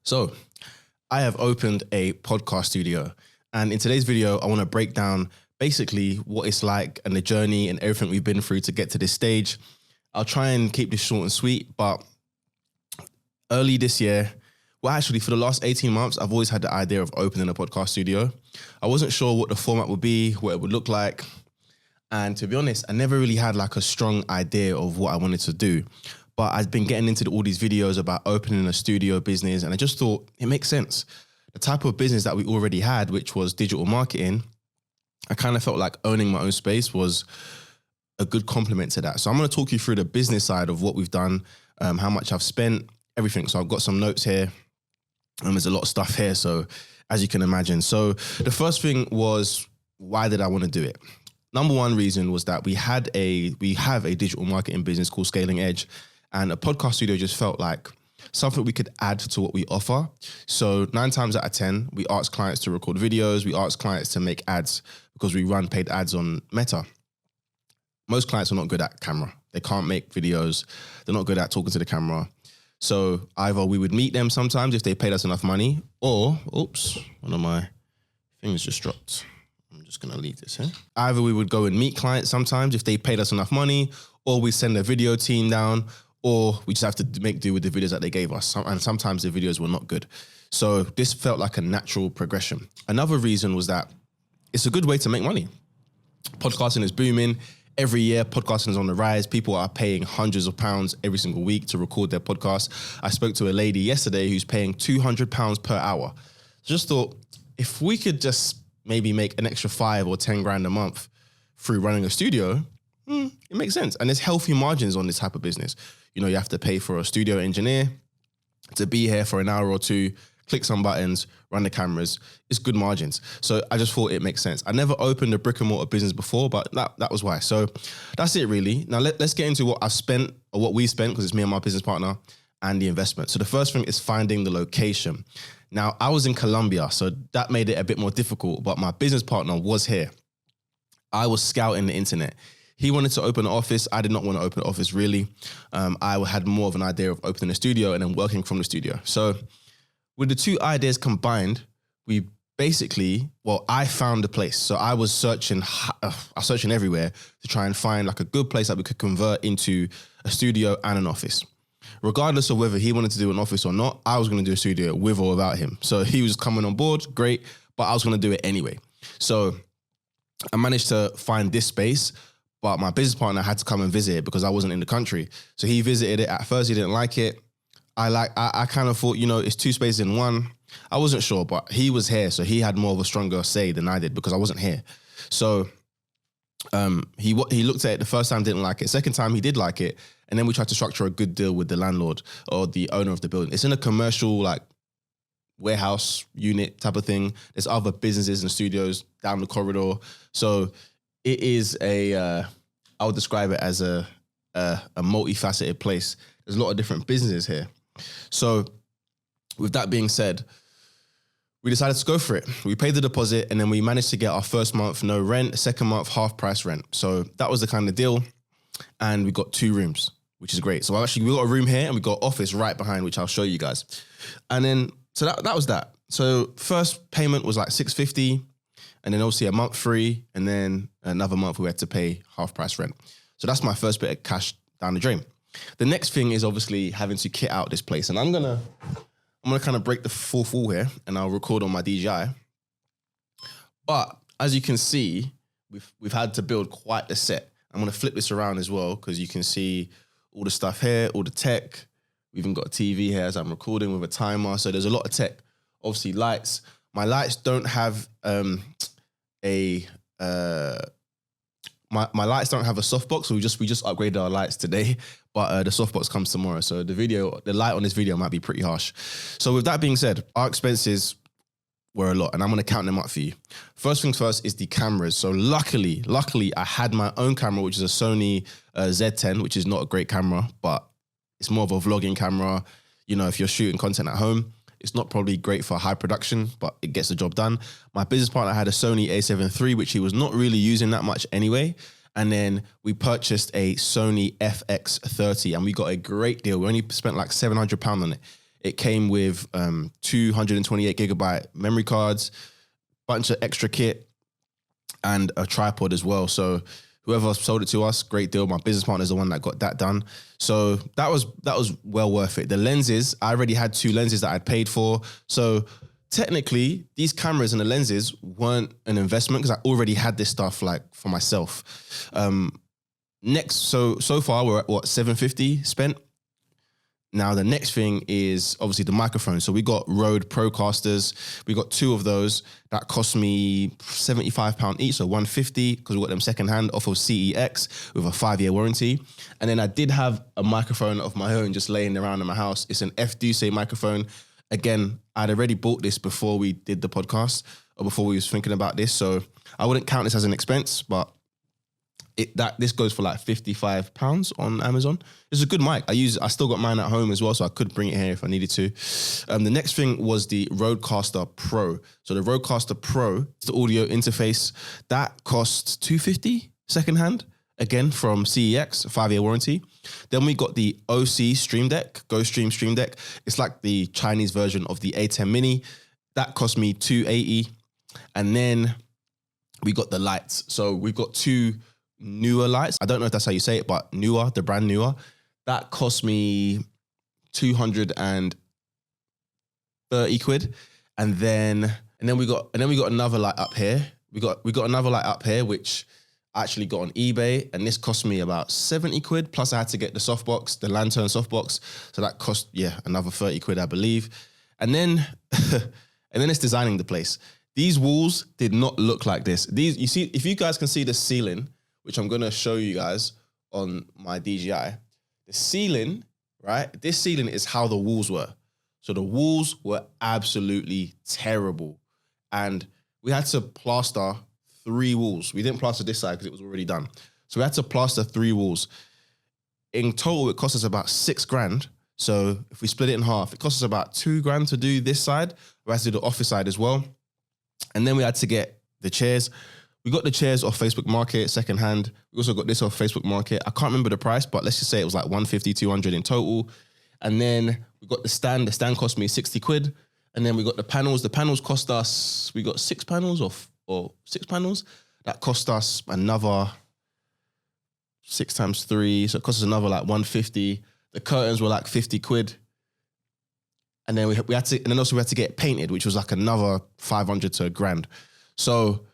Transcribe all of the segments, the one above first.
So I have opened a podcast studio, and in today's video, I want to break down basically what it's like and the journey and everything we've been through to get to this stage. I'll try and keep this short and sweet, but early this year, well, actually for the last 18 months, I've always had the idea of opening a podcast studio. I wasn't sure what the format would be, what it would look like. And to be honest, I never really had like a strong idea of what I wanted to do. But I've been getting into all these videos about opening a studio business, and I just thought it makes sense. The type of business that we already had, which was digital marketing, I kind of felt like owning my own space was a good complement to that. So I'm going to talk you through the business side of what we've done, how much I've spent, everything. So I've got some notes here. There's a lot of stuff here, so as you can imagine. So the first thing was, why did I want to do it? Number one reason was that we have a digital marketing business called Scaling Edge, and a podcast studio just felt like something we could add to what we offer. So 9 times out of 10, we ask clients to record videos, we ask clients to make ads because we run paid ads on Meta. Most clients are not good at camera. They can't make videos. They're not good at talking to the camera. So either we would meet them sometimes if they paid us enough money, or, oops, one of my things just dropped. I'm just going to leave this here. Either we would go and meet clients sometimes if they paid us enough money, or we send a video team down, or we just have to make do with the videos that they gave us. And sometimes the videos were not good. So this felt like a natural progression. Another reason was that it's a good way to make money. Podcasting is booming. Every year, podcasting is on the rise. People are paying hundreds of pounds every single week to record their podcast. I spoke to a lady yesterday who's paying £200 per hour. Just thought, if we could just maybe make an extra 5 or 10 grand a month through running a studio, it makes sense. And there's healthy margins on this type of business. You know, you have to pay for a studio engineer to be here for an hour or two, click some buttons, run the cameras. It's good margins. So I just thought it makes sense. I never opened a brick and mortar business before, but that was why. So that's it really. Now let's get into what I've spent, or what we spent, because it's me and my business partner, and the investment. So the first thing is finding the location. Now I was in Colombia, so that made it a bit more difficult, but my business partner was here. I was scouting the internet. He wanted to open an office. I did not want to open an office really. I had more of an idea of opening a studio and then working from the studio. So with the two ideas combined, we basically, I found a place. So I was searching everywhere to try and find like a good place that we could convert into a studio and an office. Regardless of whether he wanted to do an office or not, I was going to do a studio with or without him. So he was coming on board, great, but I was going to do it anyway. So I managed to find this space, but my business partner had to come and visit it because I wasn't in the country. So he visited it. At first, he didn't like it. I kind of thought, it's 2 spaces in one. I wasn't sure, but he was here, so he had more of a stronger say than I did because I wasn't here. So he looked at it the first time, didn't like it. Second time, he did like it. And then we tried to structure a good deal with the landlord or the owner of the building. It's in a commercial, like, warehouse unit type of thing. There's other businesses and studios down the corridor. So it is I would describe it as a multifaceted place. There's a lot of different businesses here. So with that being said, we decided to go for it. We paid the deposit and then we managed to get our first month no rent, second month half price rent. So that was the kind of deal. And we got 2 rooms, which is great. So we got a room here and we got office right behind, which I'll show you guys. And then, so that was that. So first payment was like $650, and then obviously a month free, and then another month we had to pay half price rent. So that's my first bit of cash down the drain. The next thing is obviously having to kit out this place. And I'm gonna kind of break the fourth wall here and I'll record on my DJI. But as you can see, we've had to build quite the set. I'm gonna flip this around as well because you can see all the stuff here, all the tech. We even got a TV here as I'm recording with a timer. So there's a lot of tech. Obviously lights. My lights don't have my lights don't have a softbox, so we just upgraded our lights today, but the softbox comes tomorrow. So the light on this video might be pretty harsh. So with that being said, our expenses were a lot, and I'm going to count them up for you. First things first is the cameras. So luckily, I had my own camera, which is a Sony Z10, which is not a great camera, but it's more of a vlogging camera. If you're shooting content at home, it's not probably great for high production, but it gets the job done. My business partner had a Sony A7 III, which he was not really using that much anyway. And then we purchased a Sony FX30 and we got a great deal. We only spent like £700 on it. It came with 228 gigabyte memory cards, bunch of extra kit, and a tripod as well. So whoever sold it to us, great deal. My business partner is the one that got that done. So that was well worth it. The lenses, I already had 2 lenses that I'd paid for. So technically, these cameras and the lenses weren't an investment because I already had this stuff like for myself. So far we're at what, $750 spent. Now the next thing is obviously the microphone. So we got Rode Procasters. We got 2 of those that cost me £75 each, so $150 because we got them secondhand off of CEX with a 5-year warranty. And then I did have a microphone of my own just laying around in my house. It's an F-Duce microphone. Again, I'd already bought this before we did the podcast or before we was thinking about this, so I wouldn't count this as an expense, but this goes for like £55 on Amazon. It's a good mic. I still got mine at home as well, so I could bring it here if I needed to. The next thing was the Rodecaster Pro. So the Rodecaster Pro, it's the audio interface, that cost $250 secondhand. Again, from CEX, 5-year warranty. Then we got the OC Stream Deck, GoStream Stream Deck. It's like the Chinese version of the A10 Mini. That cost me $280. And then we got the lights. So we've got 2 Neewer lights. I don't know if that's how you say it, but Neewer, the brand Neewer. That cost me 230 quid. And then we got another light up here. We got another light up here, which I actually got on eBay, and this cost me about 70 quid. Plus I had to get the softbox, the lantern softbox. So that cost, another 30 quid, I believe. And then it's designing the place. These walls did not look like this. You see, if you guys can see the ceiling, which I'm gonna show you guys on my DJI, the ceiling, right? This ceiling is how the walls were. So the walls were absolutely terrible. And we had to plaster 3 walls. We didn't plaster this side because it was already done. So we had to plaster 3 walls. In total, it cost us about $6,000. So if we split it in half, it cost us about $2,000 to do this side. We had to do the office side as well. And then we had to get the chairs. We got the chairs off Facebook Market secondhand. We also got this off Facebook Market. I can't remember the price, but let's just say it was like $150, $200 in total. And then we got the stand. The stand cost me 60 quid. And then we got the panels. The panels cost us, we got 6 panels or 6 panels. That cost us another 6 times 3. So it cost us another like 150. The curtains were like 50 quid. And then we had to, and then also we had to get it painted, which was like another 500 to $1,000. So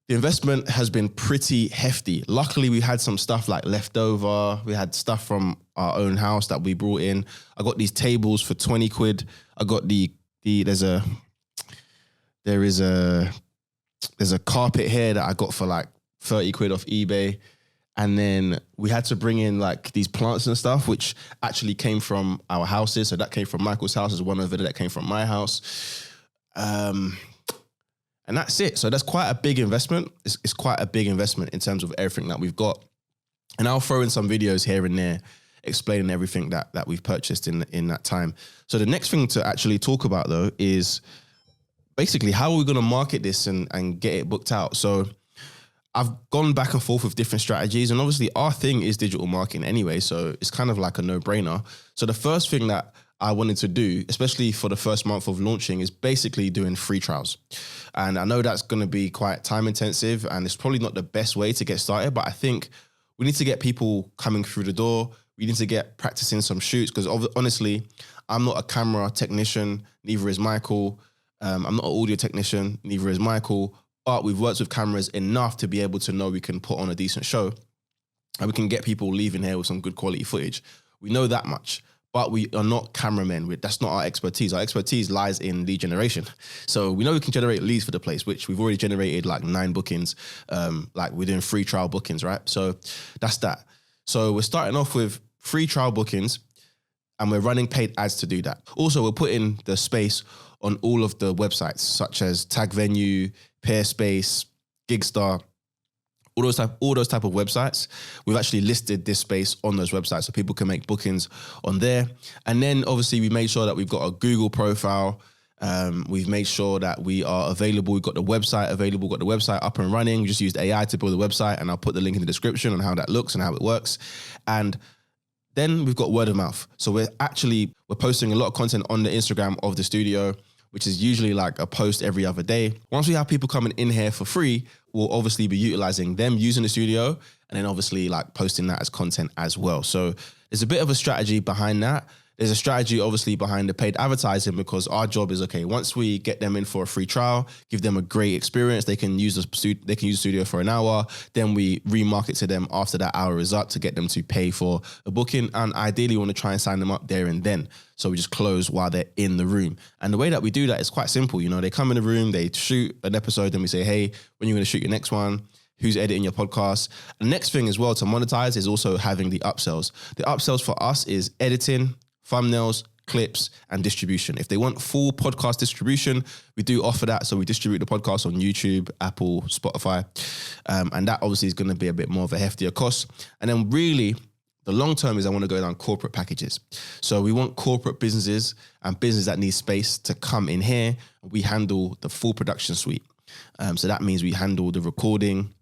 the investment has been pretty hefty. Luckily, we had some stuff like left over. We had stuff from our own house that we brought in. I got these tables for 20 quid. I got there's a carpet here that I got for like 30 quid off eBay. And then we had to bring in like these plants and stuff, which actually came from our houses. So that came from Michael's house. There's one over there that came from my house. And that's it. So that's quite a big investment. It's quite a big investment in terms of everything that we've got. And I'll throw in some videos here and there explaining everything that we've purchased in that time. So the next thing to actually talk about though is basically how are we going to market this and get it booked out. So I've gone back and forth with different strategies, and obviously our thing is digital marketing anyway. So it's kind of like a no-brainer. So the first thing that I wanted to do, especially for the first month of launching, is basically doing free trials. And I know that's going to be quite time intensive and it's probably not the best way to get started, but I think we need to get people coming through the door. We need to get practicing some shoots because honestly, I'm not a camera technician, neither is Michael. I'm not an audio technician, neither is Michael, but we've worked with cameras enough to be able to know we can put on a decent show and we can get people leaving here with some good quality footage. We know that much. But we are not cameramen. That's not our expertise. Our expertise lies in lead generation. So we know we can generate leads for the place, which we've already generated like 9 bookings. Like we're doing free trial bookings, right? So that's that. So we're starting off with free trial bookings and we're running paid ads to do that. Also, we're putting the space on all of the websites such as Tag Venue, Peerspace, Gigstar, all those type of websites. We've actually listed this space on those websites so people can make bookings on there. And then obviously we made sure that we've got a Google profile. We've made sure that we are available. We've got the website available, got the website up and running. We just used AI to build the website, and I'll put the link in the description on how that looks and how it works. And Then we've got word of mouth. So we're posting a lot of content on the Instagram of the studio, which is usually like a post every other day. Once we have people coming in here for free, we'll obviously be utilizing them using the studio and then obviously like posting that as content as well. So there's a bit of a strategy behind that. There's a strategy obviously behind the paid advertising, because our job is, okay, once we get them in for a free trial, give them a great experience, they can use the studio for an hour, then we remarket to them after that hour is up to get them to pay for a booking, and ideally want to try and sign them up there and then. So we just close while they're in the room. And the way that we do that is quite simple. You know, they come in the room, they shoot an episode, then we say, hey, when are you going to shoot your next one? Who's editing your podcast? The next thing as well to monetize is also having the upsells. The upsells for us is editing, thumbnails, clips, and distribution. If they want full podcast distribution, we do offer that. So we distribute the podcast on YouTube, Apple, Spotify. And that obviously is going to be a bit more of a heftier cost. And then really, the long term is I want to go down corporate packages. So we want corporate businesses and businesses that need space to come in here. We handle the full production suite. So that means we handle the recording,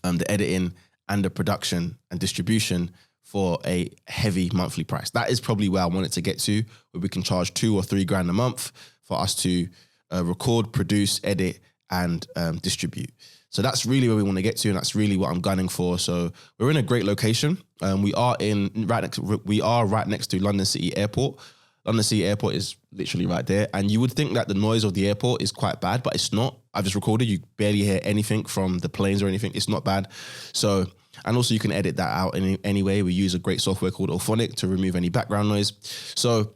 the editing, and the production and distribution for a heavy monthly price. That is probably where I want it to get to, where we can charge $2,000 or $3,000 a month for us to record, produce, edit, and distribute. So that's really where we want to get to, and that's really what I'm gunning for. So we're in a great location. We are right next to London City Airport. London City Airport is literally right there, and you would think that the noise of the airport is quite bad, but it's not. I've just recorded. You barely hear anything from the planes or anything. It's not bad. So. And also you can edit that out anyway. We use a great software called Auphonic to remove any background noise. So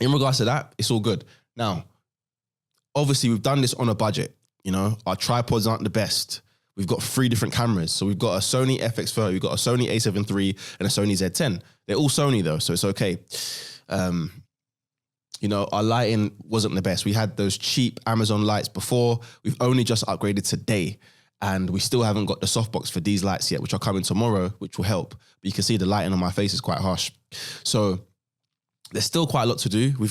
in regards to that, it's all good. Now, obviously we've done this on a budget. You know, our tripods aren't the best. We've got 3 different cameras. So we've got a Sony FX30, we've got a Sony A7 III and a Sony Z10. They're all Sony though, so it's okay. You know, our lighting wasn't the best. We had those cheap Amazon lights before. We've only just upgraded today. And we still haven't got the softbox for these lights yet, which are coming tomorrow, which will help. But you can see the lighting on my face is quite harsh. So there's still quite a lot to do. We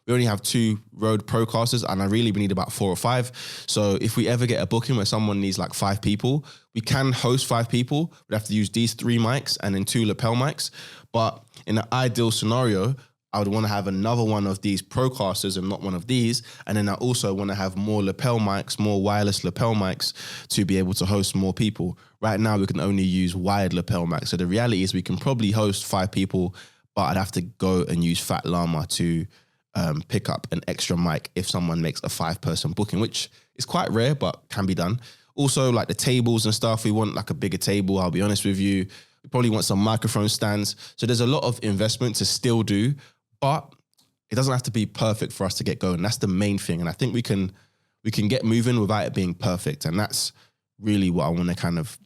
only have 2 Rode Procasters, and I really need about 4 or 5. So if we ever get a booking where someone needs like 5 people, we can host 5 people. We'd have to use these 3 mics and then 2 lapel mics. But in an ideal scenario, I would want to have another one of these Procasters and not one of these. And then I also want to have more lapel mics, more wireless lapel mics to be able to host more people. Right now, we can only use wired lapel mics. So the reality is we can probably host 5 people, but I'd have to go and use Fat Llama to pick up an extra mic if someone makes a 5-person booking, which is quite rare, but can be done. Also, like the tables and stuff, we want like a bigger table, I'll be honest with you. We probably want some microphone stands. So there's a lot of investment to still do, but it doesn't have to be perfect for us to get going. That's the main thing. And I think we can get moving without it being perfect. And that's really what I want to kind of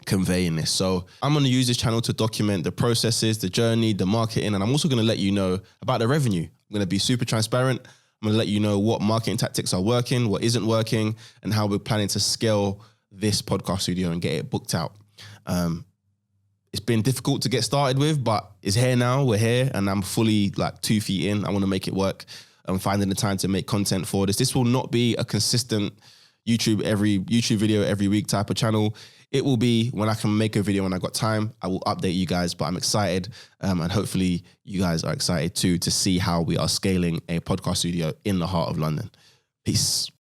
convey in this. So I'm going to use this channel to document the processes, the journey, the marketing, and I'm also going to let you know about the revenue. I'm going to be super transparent. I'm going to let you know what marketing tactics are working, what isn't working, and how we're planning to scale this podcast studio and get it booked out. It's been difficult to get started with, but it's here now. We're here, and I'm fully like 2 feet in. I want to make it work. I'm finding the time to make content for this. This will not be a consistent YouTube video every week type of channel. It will be when I can make a video when I got time. I will update you guys, but I'm excited, and hopefully you guys are excited too to see how we are scaling a podcast studio in the heart of London. Peace.